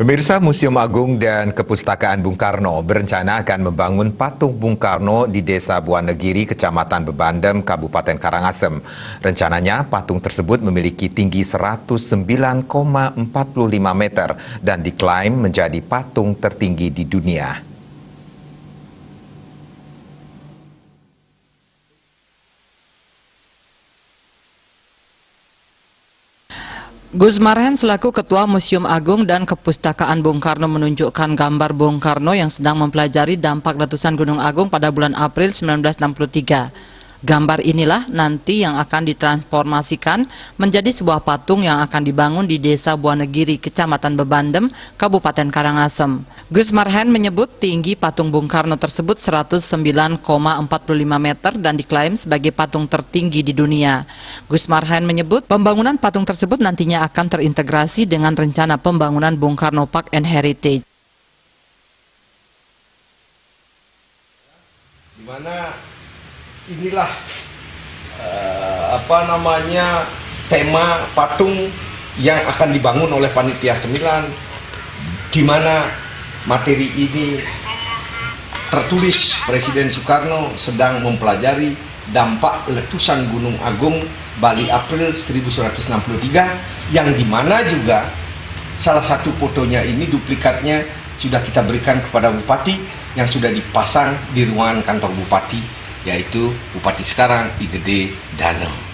Pemirsa, Museum Agung dan Kepustakaan Bung Karno berencana akan membangun patung Bung Karno di Desa Buanegiri, Kecamatan Bebandem, Kabupaten Karangasem. Rencananya, patung tersebut memiliki tinggi 109,45 meter dan diklaim menjadi patung tertinggi di dunia. Gus Marhen selaku Ketua Museum Agung dan Kepustakaan Bung Karno menunjukkan gambar Bung Karno yang sedang mempelajari dampak letusan Gunung Agung pada bulan April 1963. Gambar inilah nanti yang akan ditransformasikan menjadi sebuah patung yang akan dibangun di Desa Buanegiri, Kecamatan Bebandem, Kabupaten Karangasem. Gus Marhen menyebut tinggi patung Bung Karno tersebut 109,45 meter dan diklaim sebagai patung tertinggi di dunia. Gus Marhen menyebut pembangunan patung tersebut nantinya akan terintegrasi dengan rencana pembangunan Bung Karno Park and Heritage. Di mana inilah tema patung yang akan dibangun oleh Panitia 9, di mana materi ini tertulis Presiden Soekarno sedang mempelajari dampak letusan Gunung Agung Bali April 1963, yang dimana juga salah satu fotonya ini duplikatnya sudah kita berikan kepada Bupati yang sudah dipasang di ruangan kantor Bupati, yaitu Bupati sekarang Igede Dano.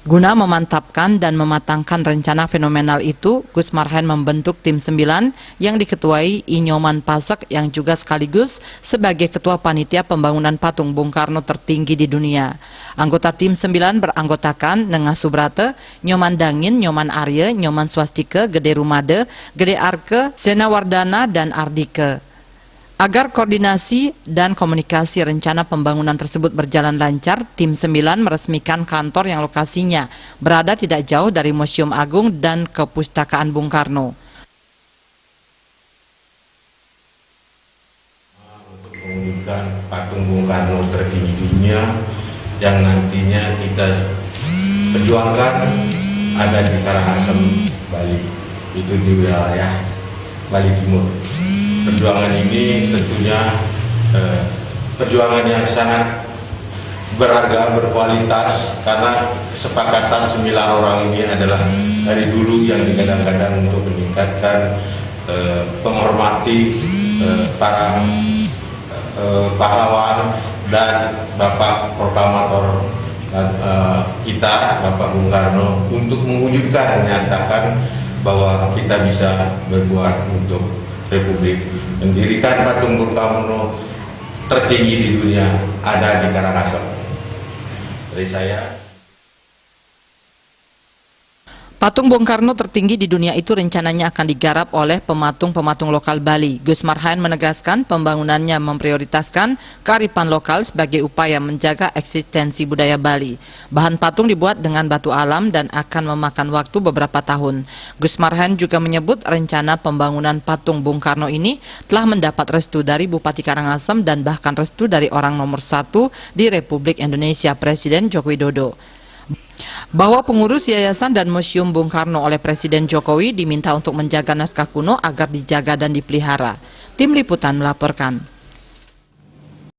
Guna memantapkan dan mematangkan rencana fenomenal itu, Gus Marhen membentuk tim 9 yang diketuai Inyoman Pasek yang juga sekaligus sebagai Ketua Panitia Pembangunan Patung Bung Karno tertinggi di dunia. Anggota tim 9 beranggotakan Nengah Subrate, Nyoman Dangin, Nyoman Arye, Nyoman Swastike, Gede Rumade, Gede Arke, Sena Wardana, dan Ardike. Agar koordinasi dan komunikasi rencana pembangunan tersebut berjalan lancar, tim 9 meresmikan kantor yang lokasinya berada tidak jauh dari Museum Agung dan Kepustakaan Bung Karno. Untuk mewujudkan patung Bung Karno tertinggi di dunia yang nantinya kita perjuangkan ada di Karangasem, Bali, itu di wilayah Bali Timur. Perjuangan ini tentunya perjuangan yang sangat berharga, berkualitas, karena kesepakatan 9 orang ini adalah dari dulu yang digadang-gadang untuk meningkatkan penghormati para pahlawan dan Bapak Proklamator kita, Bapak Bung Karno, untuk mewujudkan, menyatakan bahwa kita bisa berbuat untuk Republik, mendirikan patung Bung Karno tertinggi di dunia ada di Karangasem. Dari saya. Patung Bung Karno tertinggi di dunia itu rencananya akan digarap oleh pematung-pematung lokal Bali. Gus Marhen menegaskan pembangunannya memprioritaskan kearifan lokal sebagai upaya menjaga eksistensi budaya Bali. Bahan patung dibuat dengan batu alam dan akan memakan waktu beberapa tahun. Gus Marhen juga menyebut rencana pembangunan patung Bung Karno ini telah mendapat restu dari Bupati Karangasem dan bahkan restu dari orang nomor 1 di Republik Indonesia, Presiden Joko Widodo. Bahwa pengurus Yayasan dan Museum Bung Karno oleh Presiden Jokowi diminta untuk menjaga naskah kuno agar dijaga dan dipelihara. Tim Liputan melaporkan.